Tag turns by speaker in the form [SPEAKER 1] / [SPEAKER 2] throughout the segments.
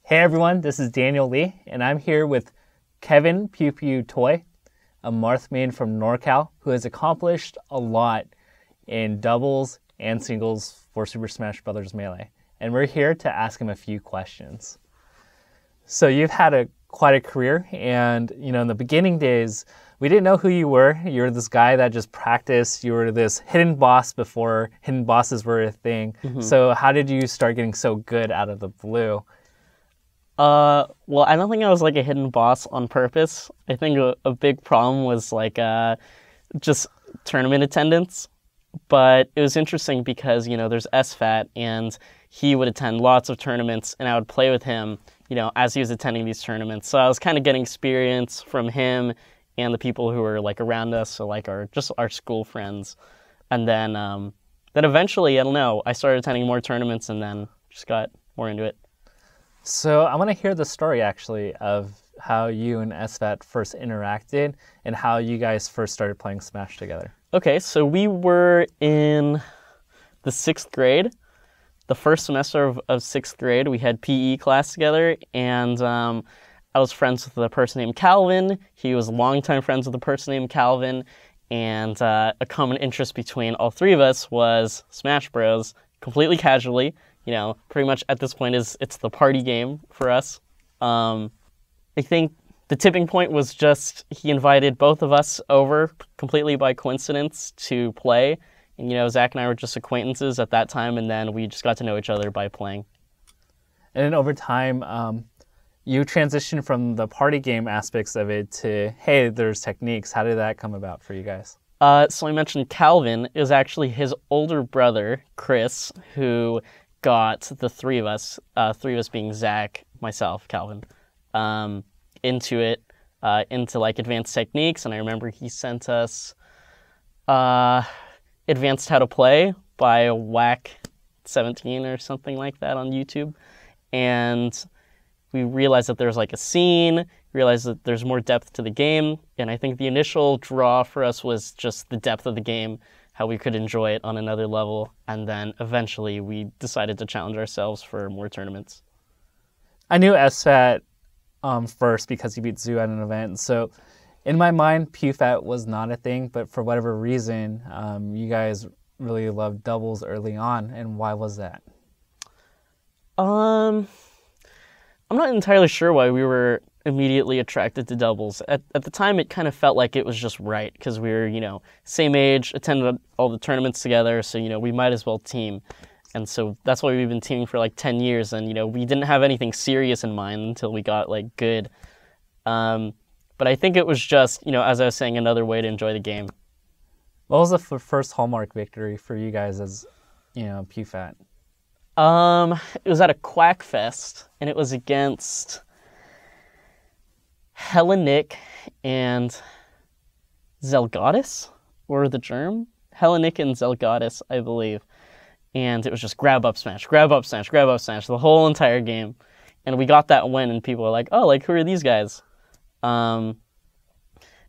[SPEAKER 1] Hey everyone, this is Daniel Lee, and I'm here with Kevin PewPewU Toy, a Marth main from NorCal who has accomplished a lot in doubles and singles for Super Smash Bros. Melee. And we're here to ask him a few questions. So you've had quite a career, and in the beginning days, we didn't know who you were. You were this guy that just practiced. You were this hidden boss before hidden bosses were a thing. So how did you start getting so good out of the blue?
[SPEAKER 2] Well, I don't think I was like a hidden boss on purpose. I think a big problem was like just tournament attendance. But it was interesting because, there's SFAT, and he would attend lots of tournaments, and I would play with him, as he was attending these tournaments. So I was kind of getting experience from him and the people who were like around us, so like our school friends. And then eventually, I don't know, I started attending more tournaments and then just got more into it.
[SPEAKER 1] So I want to hear the story, actually, of how you and SFAT first interacted and how you guys first started playing Smash together.
[SPEAKER 2] Okay, so we were in the 6th grade. The first semester of 6th grade, we had PE class together, and I was friends with a person named Calvin. He was longtime friends with a person named Calvin, and a common interest between all three of us was Smash Bros. Completely casually. Pretty much at this point it's the party game for us. I think the tipping point was just he invited both of us over completely by coincidence to play. And, Zach and I were just acquaintances at that time, and then we just got to know each other by playing.
[SPEAKER 1] And then over time, you transitioned from the party game aspects of it to, hey, there's techniques. How did that come about for you guys?
[SPEAKER 2] So I mentioned Calvin. It was actually his older brother, Chris, who got the three of us being Zach, myself, Calvin, into it, into like advanced techniques. And I remember he sent us Advanced How to Play by Whack 17 or something like that on YouTube. And we realized that there's like a scene, realized that there's more depth to the game. And I think the initial draw for us was just the depth of the game, how we could enjoy it on another level, and then eventually we decided to challenge ourselves for more tournaments.
[SPEAKER 1] I knew SFAT first because he beat Zoo at an event, so in my mind, PewFat was not a thing, but for whatever reason, you guys really loved doubles early on, and why was that?
[SPEAKER 2] I'm not entirely sure why we were immediately attracted to doubles. At the time, it kind of felt like it was just right because we were, same age, attended all the tournaments together, so, we might as well team. And so that's why we've been teaming for like 10 years, and, we didn't have anything serious in mind until we got like good. But I think it was just, as I was saying, another way to enjoy the game.
[SPEAKER 1] What was the first Hallmark victory for you guys as, PewFat?
[SPEAKER 2] It was at a Quack Fest, and it was against Hellenic and Zelgatus, or the Germ? Hellenic and Zelgatus, I believe. And it was just grab up smash, grab up smash, grab up smash, the whole entire game. And we got that win, and people were like, oh, like, who are these guys? And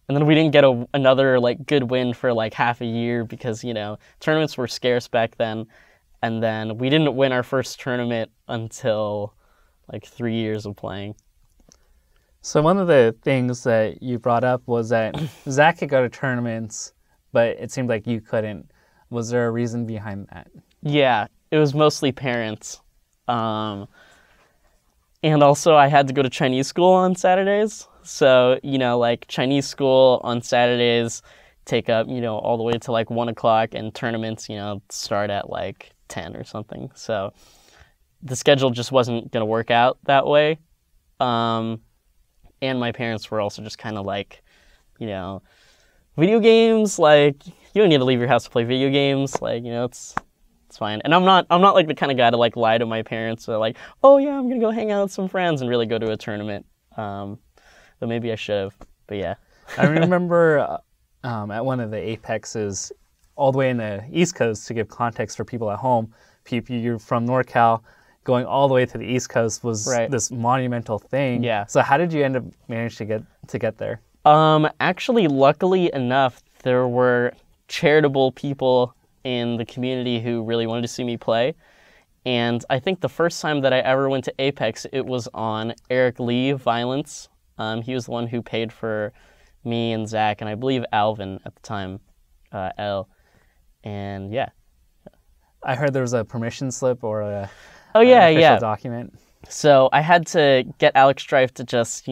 [SPEAKER 2] then we didn't get another, like, good win for, like, half a year because, tournaments were scarce back then. And then we didn't win our first tournament until, like, 3 years of playing.
[SPEAKER 1] So one of the things that you brought up was that Zach could go to tournaments, but it seemed like you couldn't. Was there a reason behind that?
[SPEAKER 2] Yeah, it was mostly parents. And also I had to go to Chinese school on Saturdays. So, like Chinese school on Saturdays take up, all the way to like 1 o'clock, and tournaments, start at like 10 or something. So the schedule just wasn't going to work out that way. And my parents were also just kind of like, video games, like, you don't need to leave your house to play video games. Like, it's fine. And I'm not like the kind of guy to like lie to my parents or like, oh yeah, I'm going to go hang out with some friends and really go to a tournament. But maybe I should have, but yeah.
[SPEAKER 1] I remember at one of the Apexes all the way in the East Coast, to give context for people at home, you're from NorCal, going all the way to the East Coast was this monumental thing.
[SPEAKER 2] Yeah.
[SPEAKER 1] So how did you end up manage to get there?
[SPEAKER 2] Actually, luckily enough, there were charitable people in the community who really wanted to see me play. And I think the first time that I ever went to Apex, it was on Eric Lee Violence. He was the one who paid for me and Zach, and I believe Alvin at the time, L. And yeah.
[SPEAKER 1] I heard there was a permission slip or an
[SPEAKER 2] official
[SPEAKER 1] document.
[SPEAKER 2] So I had to get Alex Strife to just,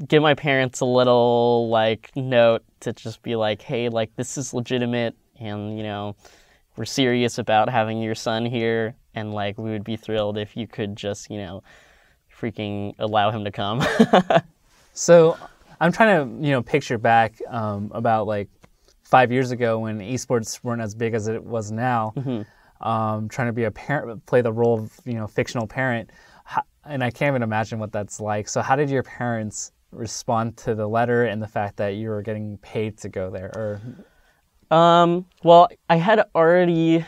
[SPEAKER 2] give my parents a little, note to just be like, hey, this is legitimate, and, we're serious about having your son here, and, we would be thrilled if you could just, freaking allow him to come.
[SPEAKER 1] So I'm trying to, picture back about, 5 years ago when esports weren't as big as it was now, trying to be a parent, play the role of, fictional parent. And I can't even imagine what that's like. So how did your parents respond to the letter and the fact that you were getting paid to go there? Or
[SPEAKER 2] well, I had already,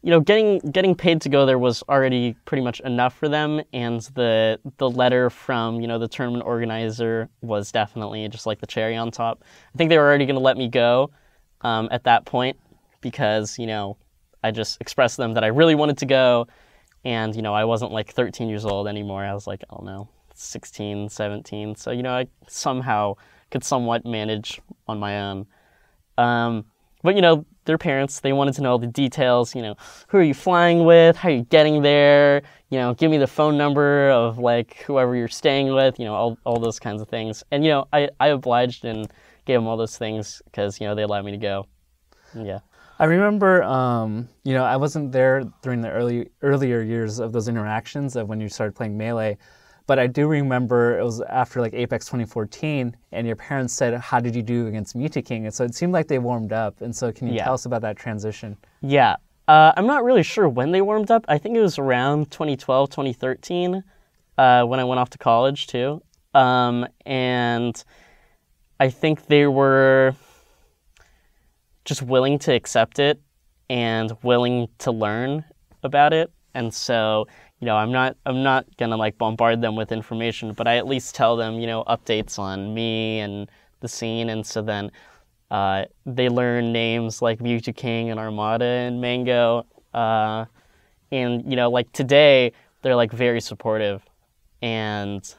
[SPEAKER 2] getting paid to go there was already pretty much enough for them. And the letter from, the tournament organizer was definitely just like the cherry on top. I think they were already going to let me go at that point because, I just expressed to them that I really wanted to go. And, I wasn't 13 years old anymore. I was 16, 17. So, I somehow could somewhat manage on my own. But, their parents, they wanted to know the details, who are you flying with? How are you getting there? Give me the phone number of whoever you're staying with, all those kinds of things. And, I obliged and gave them all those things because, they allowed me to go. Yeah.
[SPEAKER 1] I remember, I wasn't there during the earlier years of those interactions of when you started playing Melee, but I do remember it was after Apex 2014, and your parents said, how did you do against Mewtwo and so it seemed like they warmed up, and so can you tell us about that transition? Yeah.
[SPEAKER 2] I'm not really sure when they warmed up. I think it was around 2012, 2013, when I went off to college too, and I think they were just willing to accept it and willing to learn about it. And so, I'm not gonna bombard them with information, but I at least tell them, updates on me and the scene. And so then they learn names like Mewtwo King and Armada and Mango. And, today they're very supportive, and,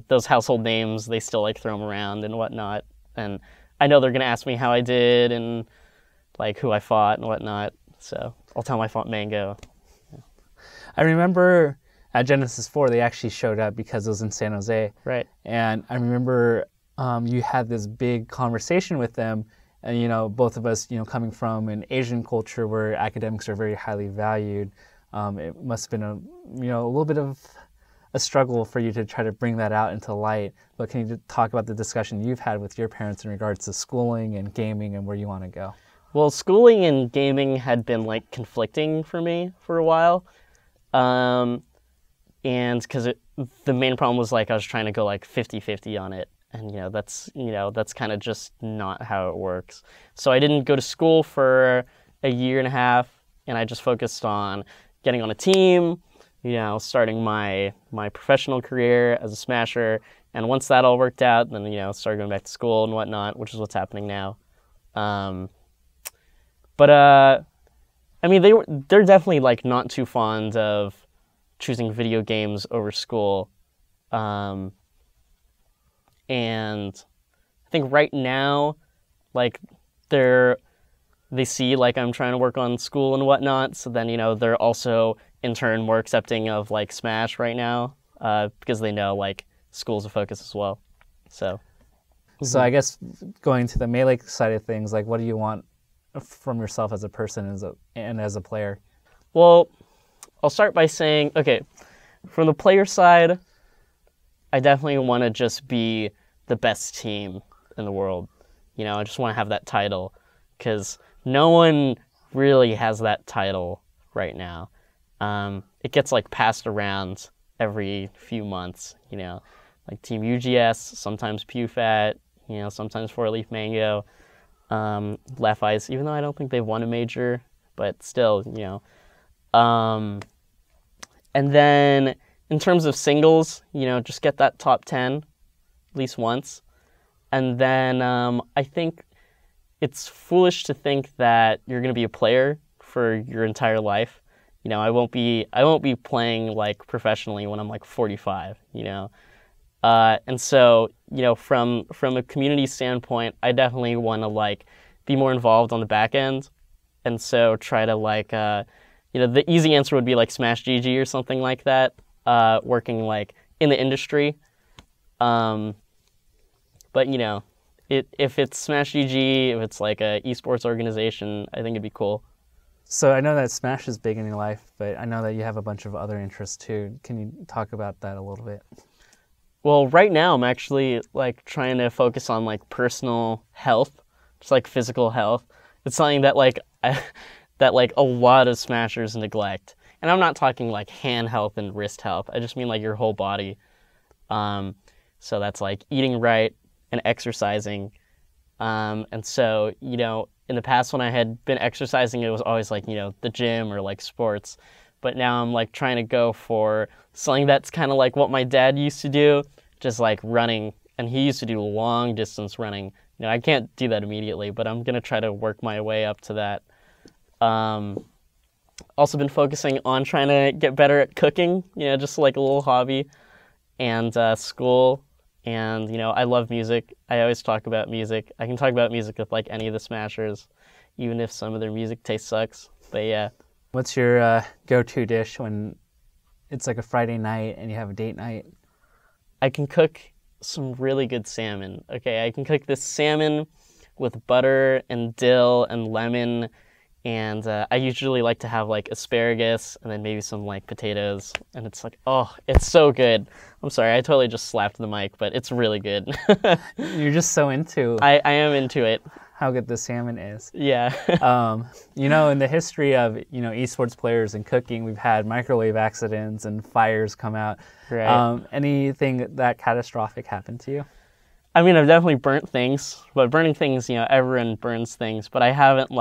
[SPEAKER 2] those household names, they still throw them around and whatnot. And I know they're gonna ask me how I did and who I fought and whatnot. So I'll tell them I fought Mango. Yeah.
[SPEAKER 1] I remember at Genesis 4, they actually showed up because it was in San Jose.
[SPEAKER 2] Right.
[SPEAKER 1] And I remember you had this big conversation with them, and, both of us, coming from an Asian culture where academics are very highly valued, it must have been a little bit of a struggle for you to try to bring that out into light. But can you talk about the discussion you've had with your parents in regards to schooling and gaming and where you want to go?
[SPEAKER 2] Well, schooling and gaming had been conflicting for me for a while, and because the main problem was I was trying to go 50-50 on it, and that's kind of just not how it works. So I didn't go to school for a year and a half, and I just focused on getting on a team, starting my professional career as a smasher, and once that all worked out, then started going back to school and whatnot, which is what's happening now. But, I mean, they're definitely, not too fond of choosing video games over school. And I think right now, they see, I'm trying to work on school and whatnot, so then, they're also, in turn, more accepting of, Smash right now, because they know, school's a focus as well, so.
[SPEAKER 1] So I guess going to the Melee side of things, what do you want from yourself as a person and as a player?
[SPEAKER 2] Well, I'll start by saying, okay, from the player side, I definitely want to just be the best team in the world. I just want to have that title, because no one really has that title right now. It gets passed around every few months, Team UGS, sometimes PewFat, sometimes Four Leaf Mango. Left Ice, even though I don't think they've won a major, but still, and then in terms of singles, just get that top 10 at least once, and then I think it's foolish to think that you're going to be a player for your entire life. I won't be playing like professionally when I'm like 45, and so, from a community standpoint, I definitely want to like be more involved on the back end, and so try to like, the easy answer would be like Smash GG or something like that, working like in the industry. But if it's Smash GG, if it's like a esports organization, I think it'd be cool.
[SPEAKER 1] So I know that Smash is big in your life, but I know that you have a bunch of other interests too. Can you talk about that a little bit?
[SPEAKER 2] Well, right now I'm actually like trying to focus on like personal health, just like physical health. It's something that like that like a lot of Smashers neglect. And I'm not talking like hand health and wrist health. I just mean like your whole body. So that's like eating right and exercising. And so, in the past when I had been exercising, it was always like, the gym or like sports. But now I'm like trying to go for something that's kind of like what my dad used to do, just like running. And he used to do long distance running. I can't do that immediately, but I'm going to try to work my way up to that. Also been focusing on trying to get better at cooking, just like a little hobby, and school. And, I love music. I always talk about music. I can talk about music with like any of the Smashers, even if some of their music taste sucks. But yeah.
[SPEAKER 1] What's your go-to dish when it's like a Friday night and you have a date night?
[SPEAKER 2] I can cook some really good salmon. Okay, I can cook this salmon with butter and dill and lemon, and I usually like to have like asparagus and then maybe some like potatoes, and it's like, oh, it's so good. I'm sorry, I totally just slapped the mic, but it's really good.
[SPEAKER 1] You're just so into
[SPEAKER 2] I am into it.
[SPEAKER 1] How good the salmon is.
[SPEAKER 2] Yeah.
[SPEAKER 1] In the history of, esports players and cooking, we've had microwave accidents and fires come out.
[SPEAKER 2] Right.
[SPEAKER 1] Anything that catastrophic happened to you?
[SPEAKER 2] I mean, I've definitely burnt things, but burning things, everyone burns things, but I haven't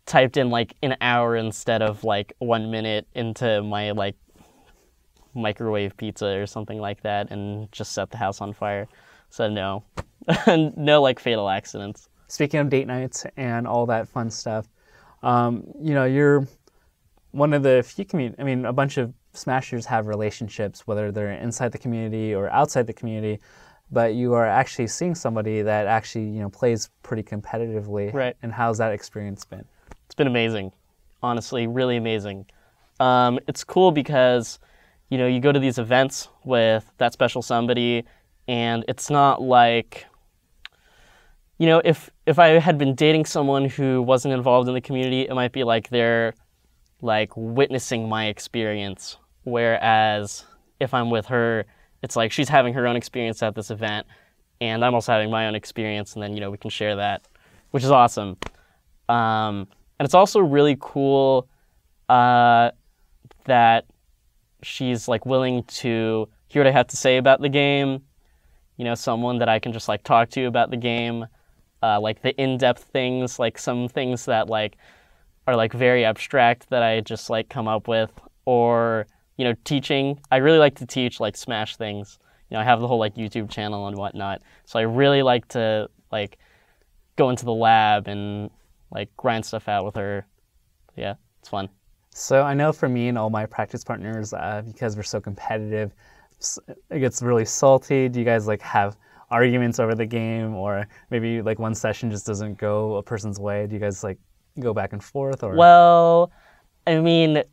[SPEAKER 2] typed in like an hour instead of like 1 minute into my like microwave pizza or something like that and just set the house on fire. So no. No like fatal accidents.
[SPEAKER 1] Speaking of date nights and all that fun stuff, you're one of the few a bunch of Smashers have relationships, whether they're inside the community or outside the community, but you are actually seeing somebody that actually, plays pretty competitively.
[SPEAKER 2] Right.
[SPEAKER 1] And how's that experience been?
[SPEAKER 2] It's been amazing. Honestly, really amazing. It's cool because, you go to these events with that special somebody, and it's not like, if I had been dating someone who wasn't involved in the community, it might be like they're like witnessing my experience. Whereas if I'm with her, it's like she's having her own experience at this event, and I'm also having my own experience, and then, we can share that, which is awesome. And it's also really cool that she's like willing to hear what I have to say about the game, someone that I can just like talk to about the game, like the in-depth things, like some things that like are like very abstract that I just like come up with, or teaching. I really like to teach like Smash things. I have the whole like YouTube channel and whatnot, so I really like to like go into the lab and like grind stuff out with her. Yeah, it's fun.
[SPEAKER 1] So I know for me and all my practice partners, because we're so competitive, it gets really salty. Do you guys like have arguments over the game, or maybe like one session just doesn't go a person's way? Do you guys like go back and forth? Or
[SPEAKER 2] well, I mean,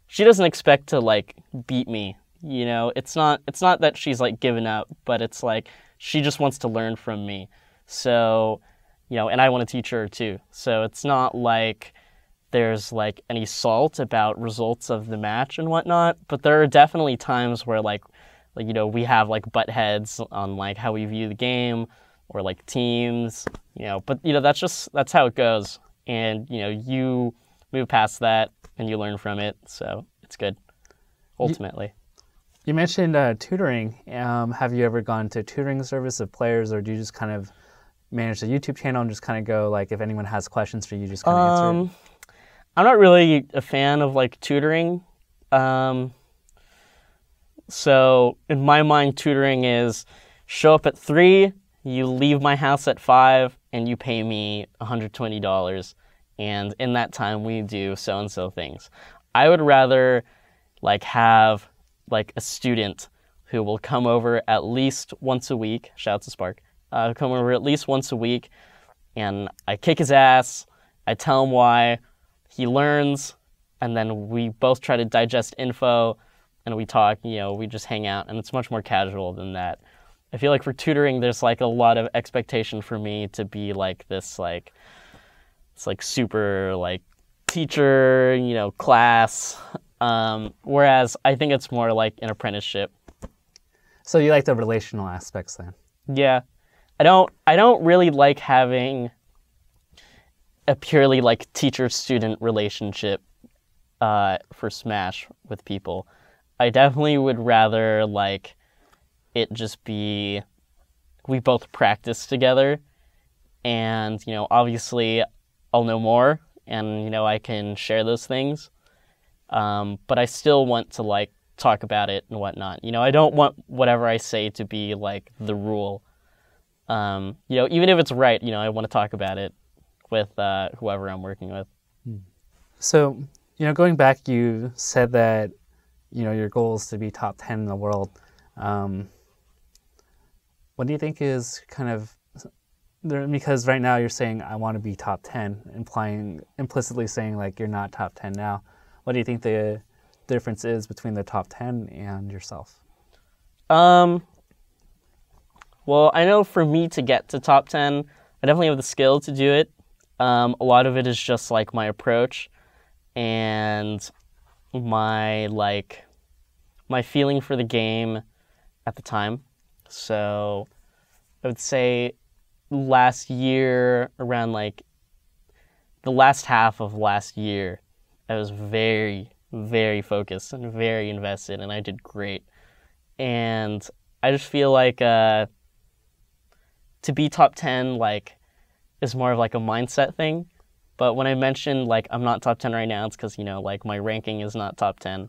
[SPEAKER 2] she doesn't expect to like beat me. It's not that she's like given up, but it's like she just wants to learn from me. So, and I want to teach her too. So it's not like there's like any salt about results of the match and whatnot, but there are definitely times where like we have like butt heads on like how we view the game or like teams, but that's how it goes. And, you move past that and you learn from it. So it's good, ultimately.
[SPEAKER 1] You mentioned tutoring. Have you ever gone to tutoring service of players, or do you just kind of manage the YouTube channel and just kind of go like, if anyone has questions for you, just kind of answer it?
[SPEAKER 2] I'm not really a fan of like tutoring. So in my mind, tutoring is show up at 3, you leave my house at 5, and you pay me $120, and in that time we do so-and-so things. I would rather like have like a student who will come over at least once a week, shout out to Spark, come over at least once a week, and I kick his ass, I tell him why, he learns, and then we both try to digest info, and we talk, we just hang out, and it's much more casual than that. I feel like for tutoring, there's like a lot of expectation for me to be like this, like, it's like super like teacher, class, whereas I think it's more like an apprenticeship.
[SPEAKER 1] So you like the relational aspects then?
[SPEAKER 2] Yeah. I don't really like having a purely like teacher-student relationship for Smash with people. I definitely would rather like it just be we both practice together, and obviously I'll know more, and I can share those things, but I still want to like talk about it and whatnot. I don't want whatever I say to be like the rule. Even if it's right, I want to talk about it with whoever I'm working with.
[SPEAKER 1] So, going back, you said that, your goal is to be top 10 in the world. What do you think is kind of, because right now you're saying, I want to be top 10, implicitly saying like you're not top 10 now. What do you think the difference is between the top 10 and yourself?
[SPEAKER 2] Well, I know for me to get to top 10, I definitely have the skill to do it. A lot of it is just like my approach and my feeling for the game at the time. So I would say last year, around like the last half of last year, I was very, very focused and very invested, and I did great. And I just feel like to be top 10 like is more of like a mindset thing. But when I mentioned like I'm not top 10 right now, it's because like my ranking is not top 10.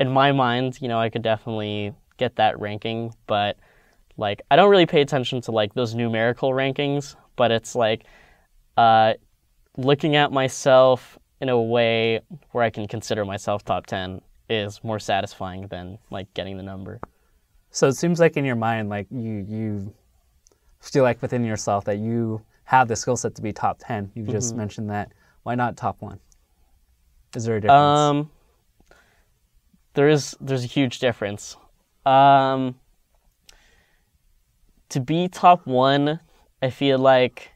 [SPEAKER 2] In my mind, I could definitely get that ranking, but like I don't really pay attention to like those numerical rankings. But it's like looking at myself in a way where I can consider myself top 10 is more satisfying than like getting the number.
[SPEAKER 1] So it seems like in your mind, like you feel like within yourself that you have the skill set to be top 10. You just mentioned that. Why not top 1? Is there a difference?
[SPEAKER 2] There's a huge difference. To be top 1, I feel like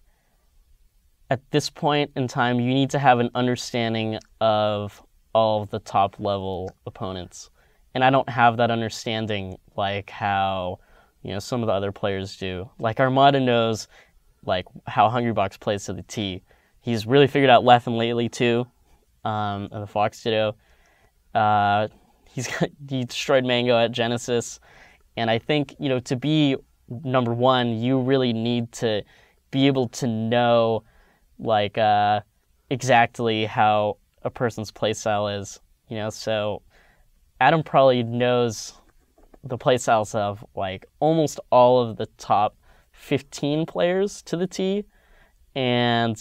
[SPEAKER 2] at this point in time, you need to have an understanding of all of the top level opponents. And I don't have that understanding like how, some of the other players do. Like Armada knows like how Hungrybox plays to the T. He's really figured out Leffen lately too, and the Fox Ditto. He destroyed Mango at Genesis. And I think, to be number 1, you really need to be able to know like exactly how a person's playstyle is, so Adam probably knows the playstyles of like almost all of the top 15 players to the T, and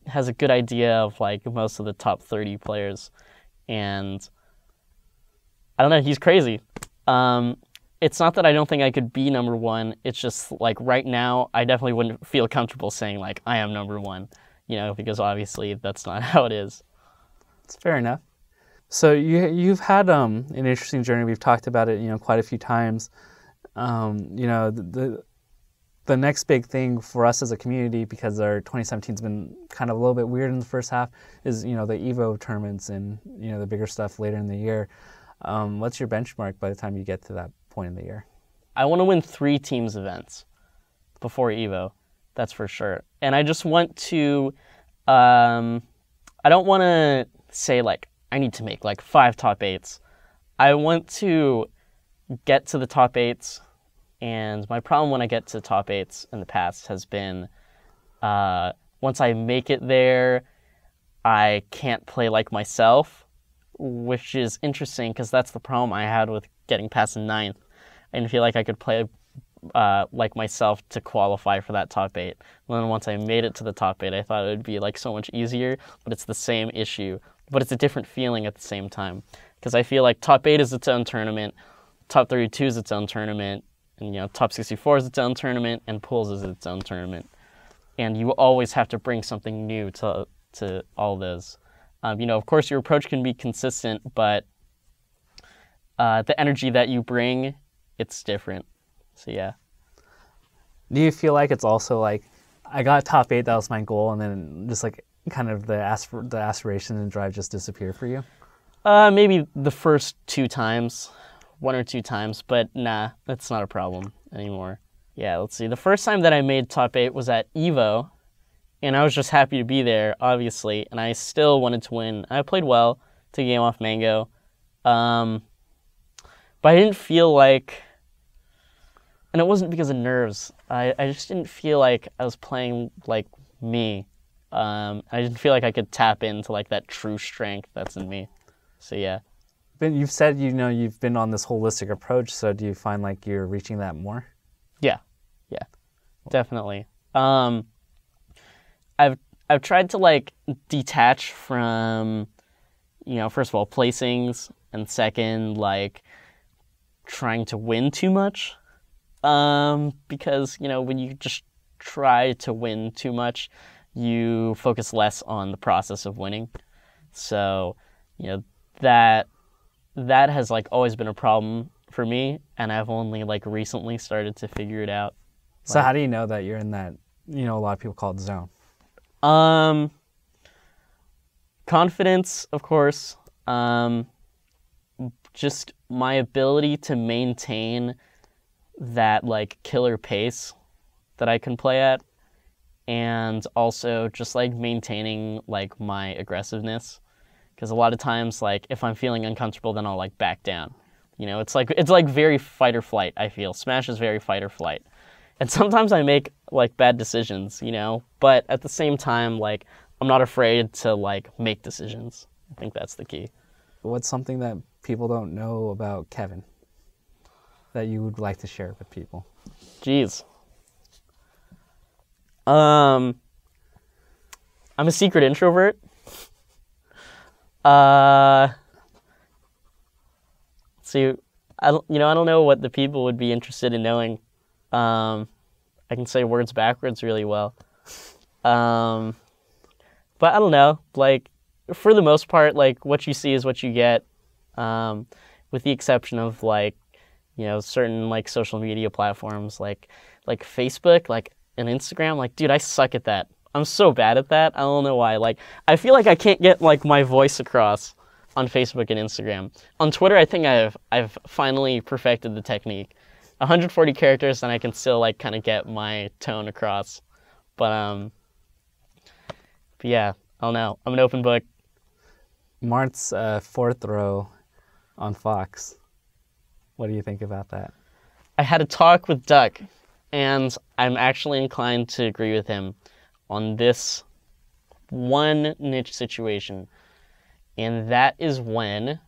[SPEAKER 2] has a good idea of like most of the top 30 players. And I don't know, he's crazy. It's not that I don't think I could be number 1. It's just like right now I definitely wouldn't feel comfortable saying like I am number 1, because obviously that's not how it is.
[SPEAKER 1] It's fair enough. So you've had an interesting journey. We've talked about it, quite a few times. The next big thing for us as a community, because our 2017's been kind of a little bit weird in the first half, is the Evo tournaments and the bigger stuff later in the year. What's your benchmark by the time you get to that point in the year?
[SPEAKER 2] I want to win 3 teams events before Evo, that's for sure. And I just want to, I don't want to say like I need to make like 5 top 8s. I want to get to the top 8s, and my problem when I get to top 8s in the past has been once I make it there, I can't play like myself, which is interesting because that's the problem I had with getting past the 9th. I didn't feel like I could play like myself to qualify for that top 8. And then once I made it to the top 8, I thought it would be like so much easier, but it's the same issue, but it's a different feeling at the same time. Because I feel like top 8 is its own tournament, top 32 is its own tournament, and top 64 is its own tournament, and pools is its own tournament. And you always have to bring something new to all those. Of course, your approach can be consistent, but the energy that you bring, it's different. So yeah.
[SPEAKER 1] Do you feel like it's also like, I got top 8, that was my goal, and then just like kind of the aspiration and drive just disappear for you?
[SPEAKER 2] Maybe the first 2 times, 1 or 2 times, but nah, that's not a problem anymore. Yeah, let's see. The first time that I made top 8 was at Evo, and I was just happy to be there, obviously, and I still wanted to win. I played well, took a game off Mango, but I didn't feel like, and it wasn't because of nerves, I just didn't feel like I was playing like me. I didn't feel like I could tap into like that true strength that's in me. So yeah.
[SPEAKER 1] But you've said, you've been on this holistic approach, so do you find like you're reaching that more?
[SPEAKER 2] Yeah, definitely. I've tried to like detach from, first of all, placings, and second, like trying to win too much. Because, when you just try to win too much, you focus less on the process of winning. So, that has like always been a problem for me, and I've only like recently started to figure it out.
[SPEAKER 1] So how do you know that you're in that, a lot of people call it zone?
[SPEAKER 2] Confidence, of course. Just my ability to maintain that like killer pace that I can play at, and also just like maintaining like my aggressiveness. Because a lot of times, like if I'm feeling uncomfortable, then I'll like back down. It's like very fight or flight. I feel Smash is very fight or flight. And sometimes I make like bad decisions, but at the same time, like I'm not afraid to like make decisions. I think that's the key.
[SPEAKER 1] What's something that people don't know about Kevin that you would like to share with people?
[SPEAKER 2] Jeez. I'm a secret introvert. See, I don't know what the people would be interested in knowing. I can say words backwards really well. But I don't know, like, for the most part, like, what you see is what you get, with the exception of, like, certain, like, social media platforms, like Facebook, like, and Instagram. Like, dude, I suck at that. I'm so bad at that. I don't know why. Like, I feel like I can't get, like, my voice across on Facebook and Instagram. On Twitter, I think I've finally perfected the technique. 140 characters, and I can still, like, kind of get my tone across. But yeah, I don't know. I'm an open book.
[SPEAKER 1] Mart's 4th row on Fox. What do you think about that?
[SPEAKER 2] I had a talk with Duck, and I'm actually inclined to agree with him on this one niche situation. And that is when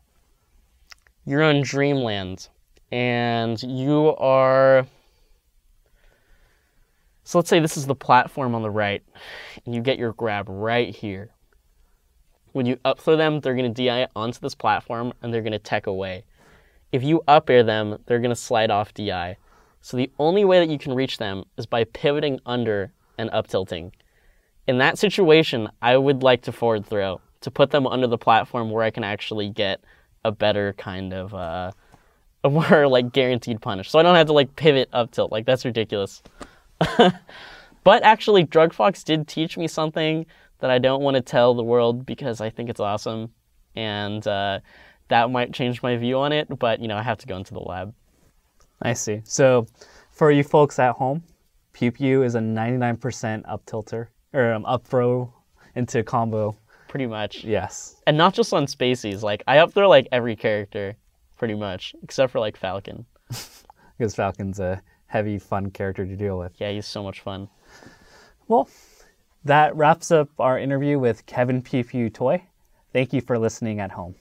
[SPEAKER 2] you're on Dreamland, and you are... So let's say this is the platform on the right, and you get your grab right here. When you up throw them, they're going to DI onto this platform, and they're going to tech away. If you up air them, they're going to slide off DI. So the only way that you can reach them is by pivoting under and up tilting. In that situation, I would like to forward throw, to put them under the platform where I can actually get a better kind of, a more like guaranteed punish. So I don't have to like pivot up tilt, like that's ridiculous. But actually, Drug Fox did teach me something that I don't want to tell the world because I think it's awesome. And that might change my view on it, but I have to go into the lab.
[SPEAKER 1] I see. So for you folks at home, PewPewU is a 99% up tilter, or up throw into combo.
[SPEAKER 2] Pretty much.
[SPEAKER 1] Yes.
[SPEAKER 2] And not just on Spaceys. Like, I up throw like every character, pretty much, except for like Falcon.
[SPEAKER 1] Because Falcon's a heavy, fun character to deal with.
[SPEAKER 2] Yeah, he's so much fun.
[SPEAKER 1] Well, that wraps up our interview with Kevin PewPewU Toy. Thank you for listening at home.